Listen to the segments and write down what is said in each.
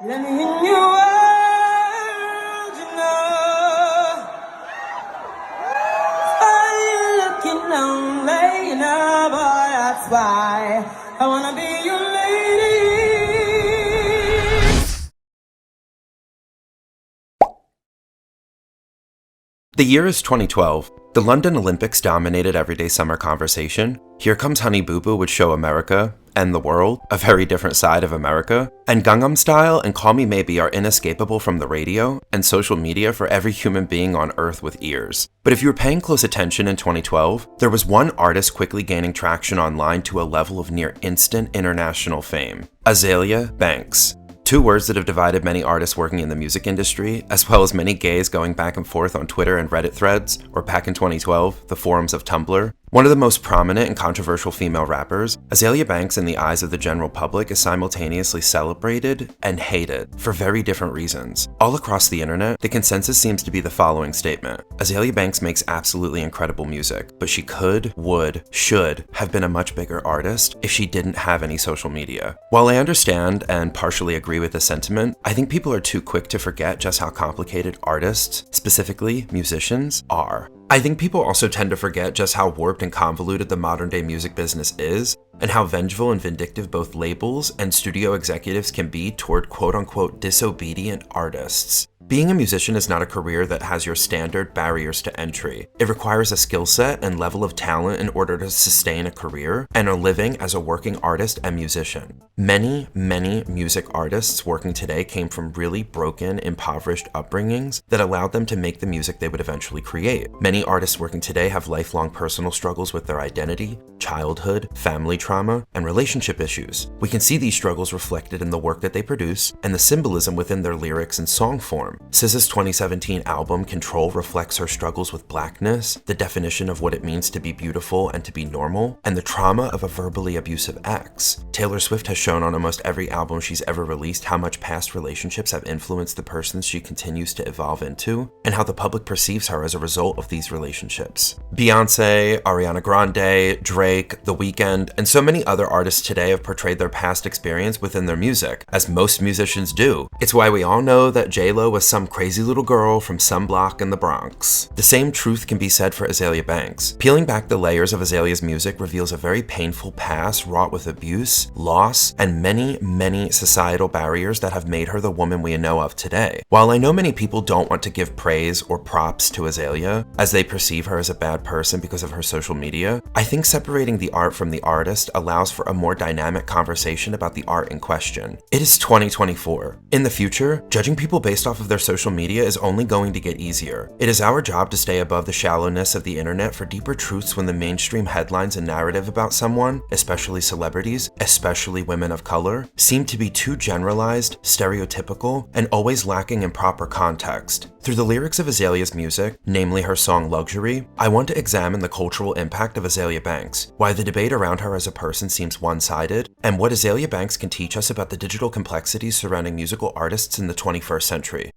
Let me in your world, you know. Are you looking lonely now, boy? That's why I wanna be your lady. The year is 2012. The London Olympics dominated everyday summer conversation. Here Comes Honey Boo Boo would show America, and the world, a very different side of America. And Gangnam Style and Call Me Maybe are inescapable from the radio and social media for every human being on earth with ears. But if you were paying close attention in 2012, there was one artist quickly gaining traction online to a level of near instant international fame: Azealia Banks. Two words that have divided many artists working in the music industry, as well as many gays going back and forth on Twitter and Reddit threads, or back in 2012, the forums of Tumblr. One of the most prominent and controversial female rappers, Azealia Banks in the eyes of the general public is simultaneously celebrated and hated for very different reasons. All across the internet, the consensus seems to be the following statement: Azealia Banks makes absolutely incredible music, but she could, would, should have been a much bigger artist if she didn't have any social media. While I understand and partially agree with the sentiment, I think people are too quick to forget just how complicated artists, specifically musicians, are. I think people also tend to forget just how warped and convoluted the modern day music business is, and how vengeful and vindictive both labels and studio executives can be toward quote-unquote disobedient artists. Being a musician is not a career that has your standard barriers to entry. It requires a skill set and level of talent in order to sustain a career and a living as a working artist and musician. Many music artists working today came from really broken, impoverished upbringings that allowed them to make the music they would eventually create. Many artists working today have lifelong personal struggles with their identity, childhood, family trauma, and relationship issues. We can see these struggles reflected in the work that they produce and the symbolism within their lyrics and song form. SZA's 2017 album Control reflects her struggles with blackness, the definition of what it means to be beautiful and to be normal, and the trauma of a verbally abusive ex. Taylor Swift has shown on almost every album she's ever released how much past relationships have influenced the person she continues to evolve into, and how the public perceives her as a result of these relationships. Beyoncé, Ariana Grande, Drake, The Weeknd, and so many other artists today have portrayed their past experience within their music, as most musicians do. It's why we all know that J-Lo was some crazy little girl from some block in the Bronx. The same truth can be said for Azealia Banks. Peeling back the layers of Azalea's music reveals a very painful past wrought with abuse, loss, and many societal barriers that have made her the woman we know of today. While I know many people don't want to give praise or props to Azealia, as they perceive her as a bad person because of her social media, I think separating the art from the artist allows for a more dynamic conversation about the art in question. It is 2024. In the future, judging people based off of their social media is only going to get easier. It is our job to stay above the shallowness of the internet for deeper truths when the mainstream headlines and narrative about someone, especially celebrities, especially women of color, seem to be too generalized, stereotypical, and always lacking in proper context. Through the lyrics of Azalea's music, namely her song Luxury, I want to examine the cultural impact of Azealia Banks, why the debate around her as a person seems one-sided, and what Azealia Banks can teach us about the digital complexities surrounding musical artists in the 21st century.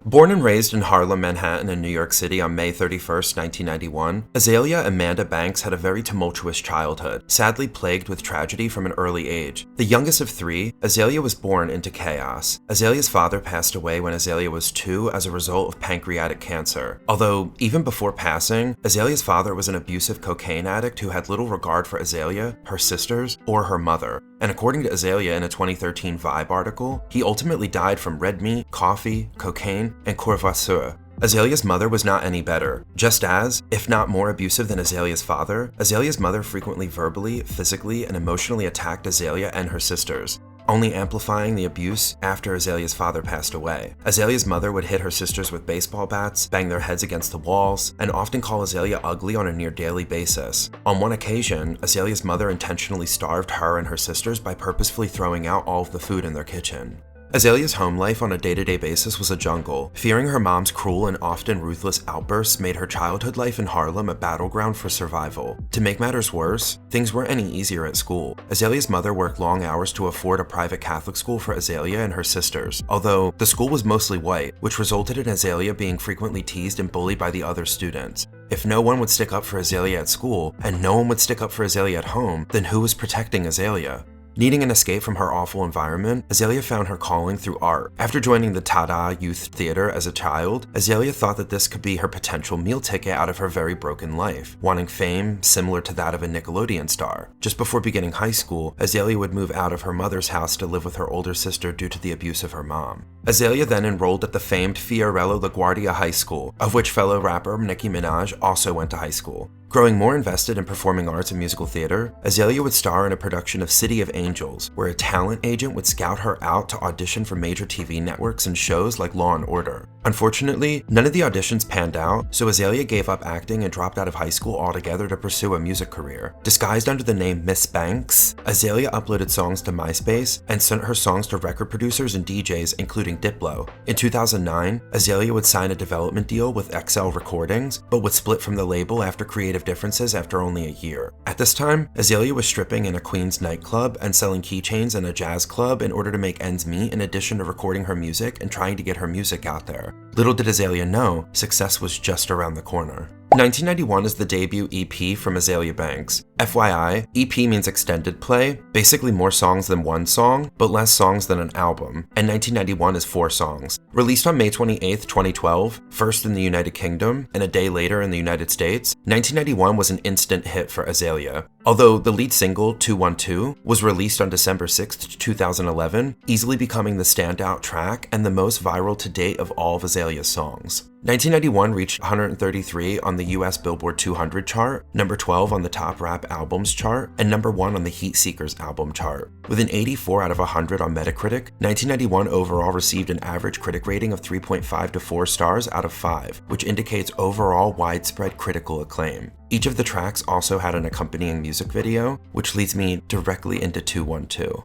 Born and raised in Harlem, Manhattan, and New York City on May 31st, 1991, Azealia Amanda Banks had a very tumultuous childhood, sadly plagued with tragedy from an early age. The youngest of three, Azealia was born into chaos. Azalea's father passed away when Azealia was 2 as a result of pancreatic cancer. Although, even before passing, Azalea's father was an abusive cocaine addict who had little regard for Azealia, her sisters, or her mother. And according to Azealia in a 2013 Vibe article, he ultimately died from red meat, coffee, cocaine, and courvoisier. Azalea's mother was not any better. Just as, if not more abusive than Azalea's father, Azalea's mother frequently verbally, physically, and emotionally attacked Azealia and her sisters, only amplifying the abuse after Azalea's father passed away. Azalea's mother would hit her sisters with baseball bats, bang their heads against the walls, and often call Azealia ugly on a near daily basis. On one occasion, Azalea's mother intentionally starved her and her sisters by purposefully throwing out all of the food in their kitchen. Azealia's home life on a day-to-day basis was a jungle. Fearing her mom's cruel and often ruthless outbursts made her childhood life in Harlem a battleground for survival. To make matters worse, things weren't any easier at school. Azealia's mother worked long hours to afford a private Catholic school for Azealia and her sisters, although the school was mostly white, which resulted in Azealia being frequently teased and bullied by the other students. If no one would stick up for Azealia at school, and no one would stick up for Azealia at home, then who was protecting Azealia? Needing an escape from her awful environment, Azealia found her calling through art. After joining the Tada Youth Theater as a child, Azealia thought that this could be her potential meal ticket out of her very broken life, wanting fame similar to that of a Nickelodeon star. Just before beginning high school, Azealia would move out of her mother's house to live with her older sister due to the abuse of her mom. Azealia then enrolled at the famed Fiorello LaGuardia High School, of which fellow rapper Nicki Minaj also went to high school. Growing more invested in performing arts and musical theater, Azealia would star in a production of City of Angels, where a talent agent would scout her out to audition for major TV networks and shows like Law & Order. Unfortunately, none of the auditions panned out, so Azealia gave up acting and dropped out of high school altogether to pursue a music career. Disguised under the name Miss Banks, Azealia uploaded songs to MySpace and sent her songs to record producers and DJs, including Diplo. In 2009, Azealia would sign a development deal with XL Recordings, but would split from the label after creative differences after only a year. At this time, Azealia was stripping in a Queens nightclub and selling keychains in a jazz club in order to make ends meet, in addition to recording her music and trying to get her music out there. Little did Azealia know, success was just around the corner. 1991 is the debut EP from Azealia Banks. FYI, EP means extended play, basically more songs than one song, but less songs than an album, and 1991 is 4 songs. Released on May 28, 2012, first in the United Kingdom, and a day later in the United States, 1991 was an instant hit for Azealia. Although the lead single, 212, was released on December 6, 2011, easily becoming the standout track and the most viral to date of all of Azalea's songs. 1991 reached 133 on the US Billboard 200 chart, number 12 on the Top Rap Albums chart, and number 1 on the Heat Seekers album chart. With an 84 out of 100 on Metacritic, 1991 overall received an average critic rating of 3.5 to 4 stars out of 5, which indicates overall widespread critical acclaim. Each of the tracks also had an accompanying music video, which leads me directly into 212.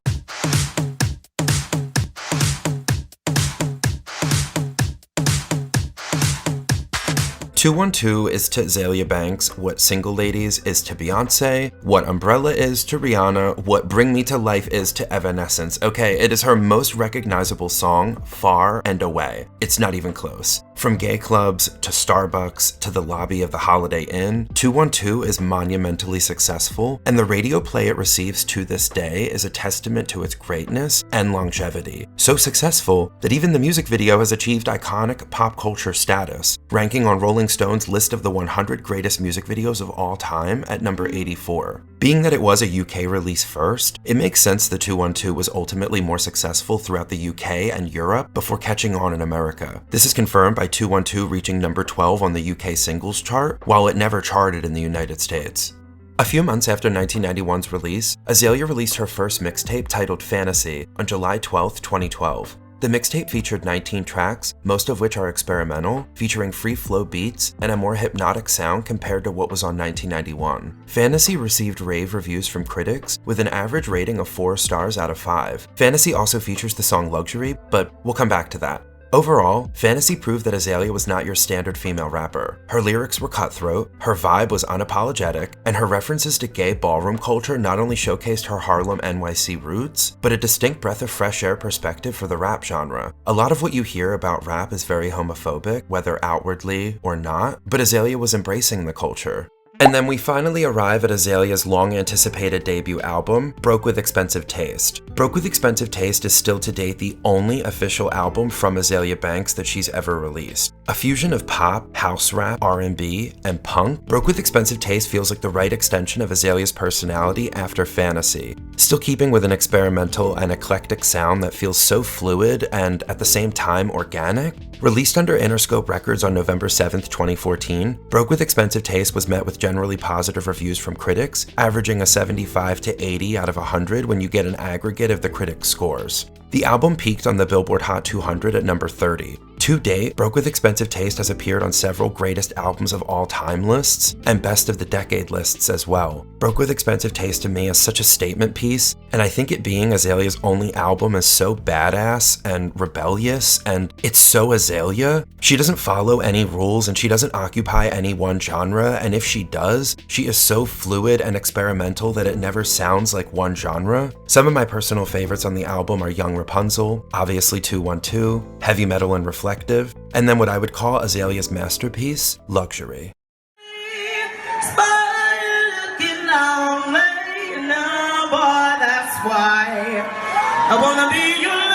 212 is to Azealia Banks what Single Ladies is to Beyonce, what Umbrella is to Rihanna, what Bring Me to Life is to Evanescence. Okay, it is her most recognizable song, far and away. It's not even close. From gay clubs to Starbucks to the lobby of the Holiday Inn, 212 is monumentally successful, and the radio play it receives to this day is a testament to its greatness and longevity. So successful that even the music video has achieved iconic pop culture status, ranking on Rolling Stone's list of the 100 greatest music videos of all time at number 84. Being that it was a UK release first, it makes sense that 212 was ultimately more successful throughout the UK and Europe before catching on in America. This is confirmed by 212 reaching number 12 on the UK singles chart, while it never charted in the United States. A few months after 1991's release, Azealia released her first mixtape titled Fantasea on July 12, 2012. The mixtape featured 19 tracks, most of which are experimental, featuring free flow beats and a more hypnotic sound compared to what was on 1991. Fantasea received rave reviews from critics, with an average rating of 4 stars out of 5. Fantasea also features the song Luxury, but we'll come back to that. Overall, Fantasea proved that Azealia was not your standard female rapper. Her lyrics were cutthroat, her vibe was unapologetic, and her references to gay ballroom culture not only showcased her Harlem NYC roots, but a distinct breath of fresh air perspective for the rap genre. A lot of what you hear about rap is very homophobic, whether outwardly or not, but Azealia was embracing the culture. And then we finally arrive at Azalea's long-anticipated debut album, Broke with Expensive Taste. Broke with Expensive Taste is still to date the only official album from Azealia Banks that she's ever released. A fusion of pop, house rap, R&B, and punk, Broke with Expensive Taste feels like the right extension of Azalea's personality after Fantasea, still keeping with an experimental and eclectic sound that feels so fluid and, at the same time, organic. Released under Interscope Records on November 7, 2014, Broke with Expensive Taste was met with generally positive reviews from critics, averaging a 75 to 80 out of 100 when you get an aggregate of the critics' scores. The album peaked on the Billboard Hot 200 at number 30. To date, Broke with Expensive Taste has appeared on several greatest albums of all time lists and best of the decade lists as well. Broke with Expensive Taste to me is such a statement piece, and I think it being Azalea's only album is so badass and rebellious, and it's so Azealia. She doesn't follow any rules and she doesn't occupy any one genre, and if she does, she is so fluid and experimental that it never sounds like one genre. Some of my personal favorites on the album are Young Rapunxel, obviously 212, Heavy Metal and Reflective, and then what I would call Azalea's masterpiece, Luxury. boy, that's why I wanna be your lady.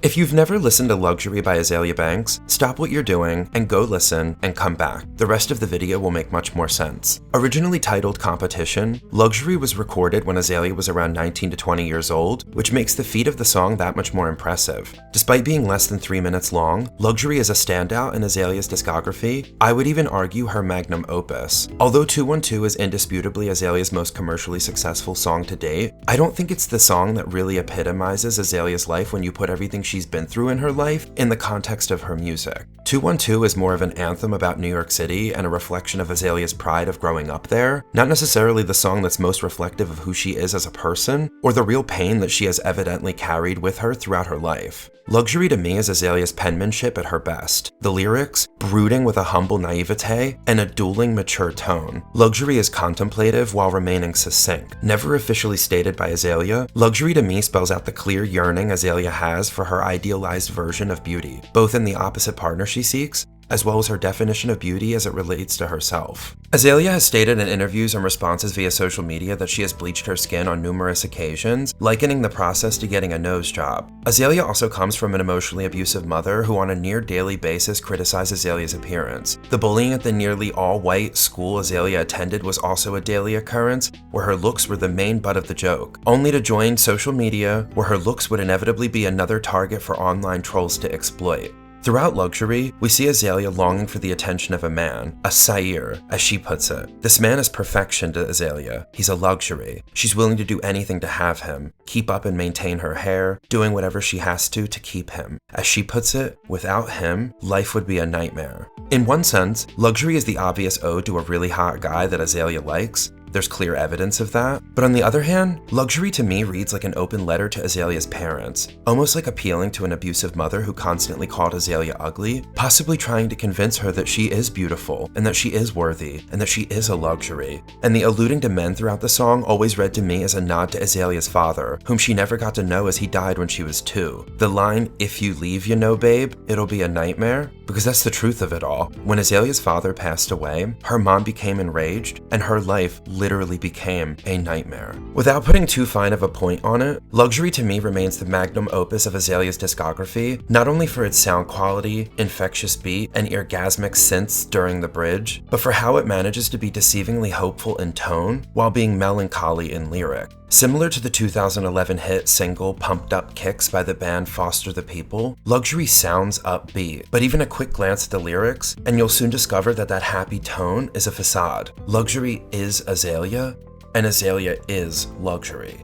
If you've never listened to Luxury by Azealia Banks, stop what you're doing and go listen and come back. The rest of the video will make much more sense. Originally titled Competition, Luxury was recorded when Azealia was around 19 to 20 years old, which makes the feat of the song that much more impressive. Despite being less than 3 minutes long, Luxury is a standout in Azealia's discography. I would even argue her magnum opus. Although 212 is indisputably Azealia's most commercially successful song to date, I don't think it's the song that really epitomizes Azealia's life when you put everything she's been through in her life in the context of her music. 212 is more of an anthem about New York City and a reflection of Azealia's pride of growing up there, not necessarily the song that's most reflective of who she is as a person, or the real pain that she has evidently carried with her throughout her life. Luxury to me is Azealia's penmanship at her best. The lyrics, brooding with a humble naivete and a dueling mature tone. Luxury is contemplative while remaining succinct. Never officially stated by Azealia, Luxury to me spells out the clear yearning Azealia has for her idealized version of beauty, both in the opposite partner she seeks, as well as her definition of beauty as it relates to herself. Azealia has stated in interviews and responses via social media that she has bleached her skin on numerous occasions, likening the process to getting a nose job. Azealia also comes from an emotionally abusive mother who on a near daily basis criticized Azealia's appearance. The bullying at the nearly all-white school Azealia attended was also a daily occurrence, where her looks were the main butt of the joke, only to join social media, where her looks would inevitably be another target for online trolls to exploit. Throughout Luxury, we see Azealia longing for the attention of a man, a sire, as she puts it. This man is perfection to Azealia. He's a luxury. She's willing to do anything to have him, keep up and maintain her hair, doing whatever she has to keep him. As she puts it, without him, life would be a nightmare. In one sense, Luxury is the obvious ode to a really hot guy that Azealia likes. There's clear evidence of that. But on the other hand, Luxury to me reads like an open letter to Azealia's parents, almost like appealing to an abusive mother who constantly called Azealia ugly, possibly trying to convince her that she is beautiful, and that she is worthy, and that she is a luxury. And the alluding to men throughout the song always read to me as a nod to Azealia's father, whom she never got to know as he died when she was 2. The line, "If you leave, you know, babe, it'll be a nightmare," because that's the truth of it all. When Azealia's father passed away, her mom became enraged, and her life literally became a nightmare. Without putting too fine of a point on it, Luxury to me remains the magnum opus of Azealia's discography, not only for its sound quality, infectious beat, and orgasmic synths during the bridge, but for how it manages to be deceivingly hopeful in tone while being melancholy in lyric. Similar to the 2011 hit single Pumped Up Kicks by the band Foster the People, Luxury sounds upbeat, but even a quick glance at the lyrics, and you'll soon discover that that happy tone is a facade. Luxury is Azealia, and Azealia is Luxury.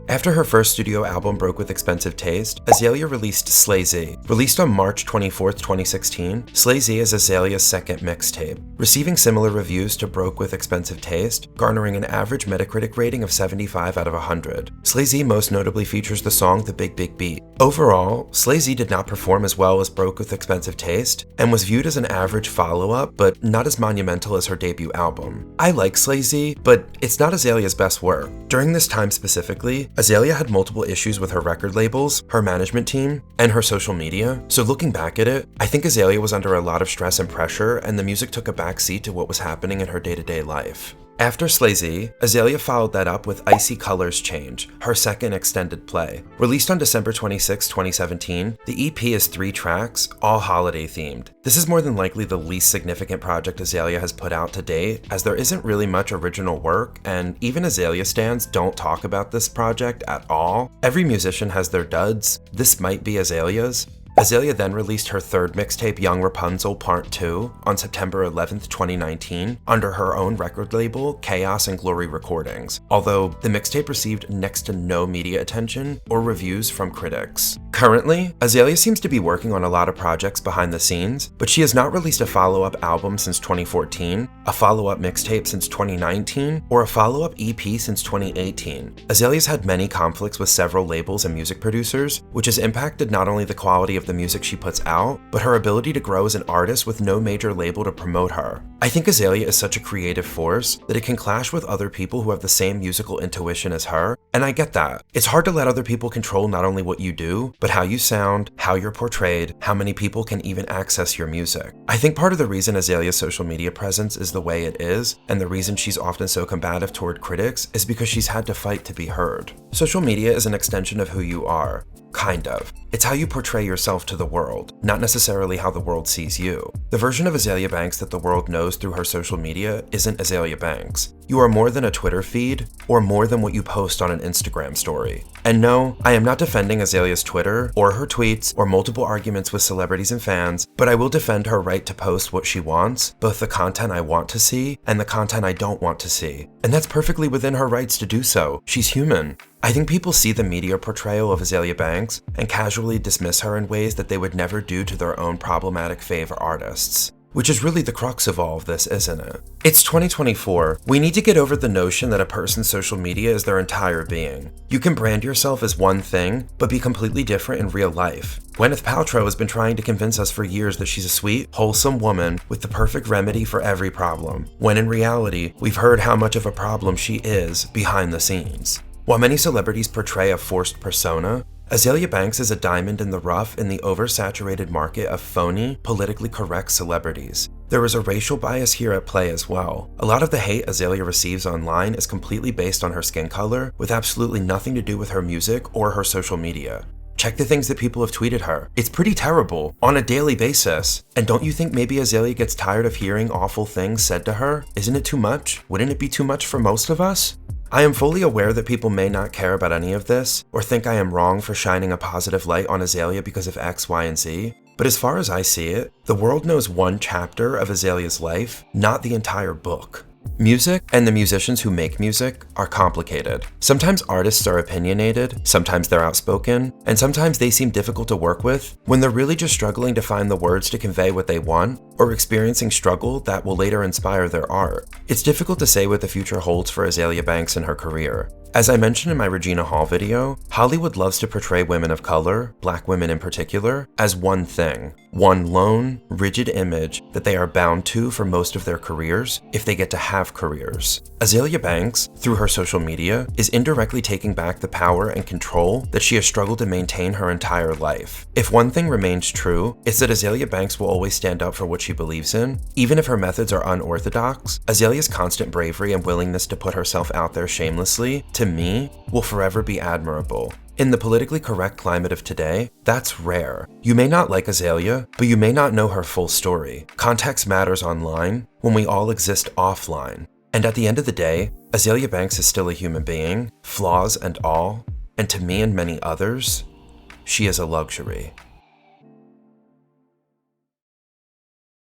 After her first studio album broke with Expensive Taste, Azealia released Slay Z. Released on March 24, 2016, Slay Z is Azealia's second mixtape, receiving similar reviews to Broke with Expensive Taste, garnering an average Metacritic rating of 75 out of 100. Slay Z most notably features the song The Big Big Beat. Overall, Slay Z did not perform as well as Broke with Expensive Taste, and was viewed as an average follow-up, but not as monumental as her debut album. I like Slay Z, but it's not Azealia's best work. During this time specifically, Azealia had multiple issues with her record labels, her management team, and her social media, so looking back at it, I think Azealia was under a lot of stress and pressure, and the music took a backseat to what was happening in her day-to-day life. After Slay Z, Azealia followed that up with Icy Colors Change, her second extended play. Released on December 26, 2017, the EP is 3 tracks, all holiday themed. This is more than likely the least significant project Azealia has put out to date, as there isn't really much original work, and even Azealia stans don't talk about this project at all. Every musician has their duds. This might be Azealia's. Azealia then released her third mixtape, Young Rapunxel Pt II, on September 11, 2019, under her own record label, Chaos and Glory Recordings, although the mixtape received next to no media attention or reviews from critics. Currently, Azealia seems to be working on a lot of projects behind the scenes, but she has not released a follow-up album since 2014, a follow-up mixtape since 2019, or a follow-up EP since 2018. Azalea's had many conflicts with several labels and music producers, which has impacted not only the quality of the music she puts out, but her ability to grow as an artist with no major label to promote her. I think Azealia is such a creative force that it can clash with other people who have the same musical intuition as her, and I get that. It's hard to let other people control not only what you do, but how you sound, how you're portrayed, how many people can even access your music. I think part of the reason Azealia's social media presence is the way it is, and the reason she's often so combative toward critics, is because she's had to fight to be heard. Social media is an extension of who you are. Kind of. It's how you portray yourself to the world, not necessarily how the world sees you. The version of Azealia Banks that the world knows through her social media isn't Azealia Banks. You are more than a Twitter feed, or more than what you post on an Instagram story. And no, I am not defending Azalea's Twitter, or her tweets, or multiple arguments with celebrities and fans, but I will defend her right to post what she wants, both the content I want to see, and the content I don't want to see. And that's perfectly within her rights to do so. She's human. I think people see the media portrayal of Azealia Banks and casually dismiss her in ways that they would never do to their own problematic fave artists. Which is really the crux of all of this, isn't it? It's 2024. We need to get over the notion that a person's social media is their entire being. You can brand yourself as one thing, but be completely different in real life. Gwyneth Paltrow has been trying to convince us for years that she's a sweet, wholesome woman with the perfect remedy for every problem, when in reality, we've heard how much of a problem she is behind the scenes. While many celebrities portray a forced persona, Azealia Banks is a diamond in the rough in the oversaturated market of phony, politically correct celebrities. There is a racial bias here at play as well. A lot of the hate Azealia receives online is completely based on her skin color, with absolutely nothing to do with her music or her social media. Check the things that people have tweeted her. It's pretty terrible, on a daily basis. And don't you think maybe Azealia gets tired of hearing awful things said to her? Isn't it too much? Wouldn't it be too much for most of us? I am fully aware that people may not care about any of this, or think I am wrong for shining a positive light on Azealia because of X, Y, and Z, but as far as I see it, the world knows one chapter of Azalea's life, not the entire book. Music and the musicians who make music are complicated. Sometimes artists are opinionated, sometimes they're outspoken, and sometimes they seem difficult to work with when they're really just struggling to find the words to convey what they want, or experiencing struggle that will later inspire their art. It's difficult to say what the future holds for Azealia Banks and her career. As I mentioned in my Regina Hall video, Hollywood loves to portray women of color, black women in particular, as one thing. One lone, rigid image that they are bound to for most of their careers, if they get to have careers. Azealia Banks, through her social media, is indirectly taking back the power and control that she has struggled to maintain her entire life. If one thing remains true, it's that Azealia Banks will always stand up for what she believes in. Even if her methods are unorthodox, Azalea's constant bravery and willingness to put herself out there shamelessly, to me, will forever be admirable. In the politically correct climate of today, that's rare. You may not like Azealia, but you may not know her full story. Context matters online when we all exist offline. And at the end of the day, Azealia Banks is still a human being, flaws and all, and to me and many others, she is a luxury.